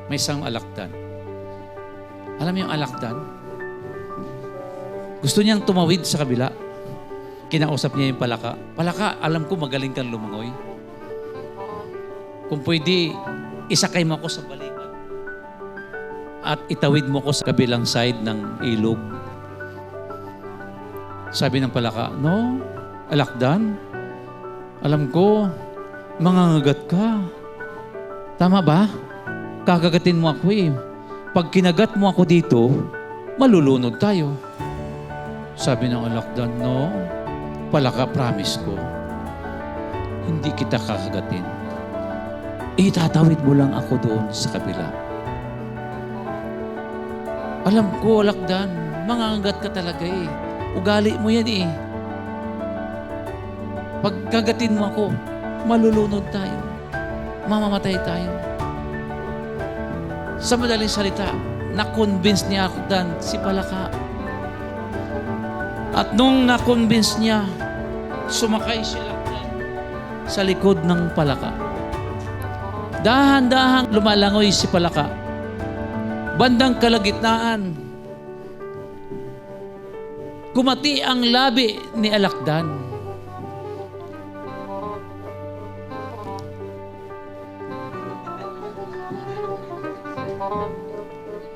May isang alakdan. Alam mo yung alakdan? Gusto niyang tumawid sa kabila. Kinausap niya yung palaka. Palaka, alam ko magaling kang lumangoy. Kung pwede, isakay mo ako sa balikat. At itawid mo ko sa kabilang side ng ilog. Sabi ng palaka, no, alakdan, alam ko, mangangagat ka. Tama ba? Kakagatin mo ako eh. Pag kinagat mo ako dito, malulunod tayo. Sabi ng alakdan, no, palaka, promise ko, hindi kita kakagatin. Itatawid mo lang ako doon sa kabila. Alam ko, alakdan, mangangagat ka talaga eh. Ugali mo yan eh. Pag kagatin mo ako, malulunod tayo. Mamamatay tayo. Sa madaling salita, na-convince niya ako dan si palaka. At nung na-convince niya, sumakay siya dan sa likod ng palaka. Dahan-dahang lumalangoy si palaka. Bandang kalagitnaan, kumati ang labi ni alakdan.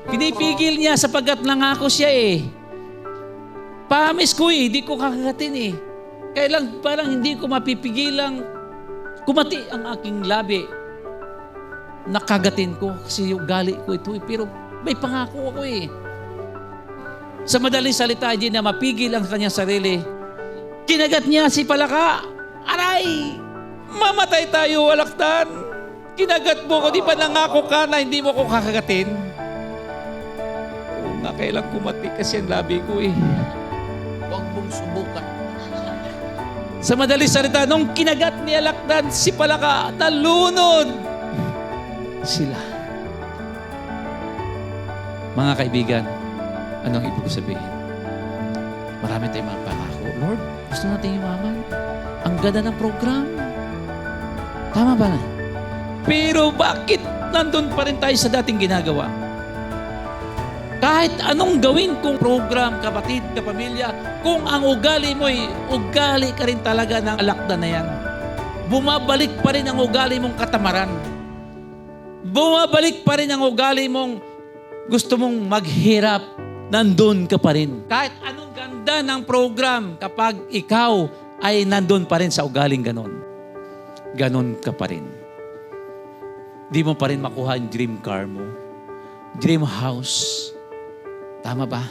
Pinipigil niya sapagkat nangako siya eh. Promise ko eh, hindi ko kakagatin eh. Kailang parang hindi ko mapipigilang kumati ang aking labi. Nakagatin ko kasi yung gali ko ito eh. Pero may pangako ako eh. Sa madaling salita, hindi na mapigil ang kanyang sarili. Kinagat niya si palaka. Aray! Mamatay tayo, alakdan. Kinagat mo ko, di ba nangako ka na hindi mo ko kakagatin? Na kailang kumati kasi ang labi ko eh. Huwag mong subukan. Sa madaling salita, nung kinagat ni alakdan si palaka, nalunod sila. Mga kaibigan, anong ibig sabihin? Marami tayong mga pangako. Lord, gusto natin yumaman. Ang ganda ng program. Tama ba na? Pero bakit nandun pa rin tayo sa dating ginagawa? Kahit anong gawin kong program, kapatid, kapamilya, kung ang ugali mo'y ugali ka rin talaga ng alakdan na yan, bumabalik pa rin ang ugali mong katamaran. Bumabalik pa rin ang ugali mong gusto mong maghirap, nandun ka pa rin. Kahit anong ganda ng program, kapag ikaw ay nandun pa rin sa ugaling ganon, ganon ka pa rin. Di mo pa rin makuha yung dream car mo, dream house. Tama ba?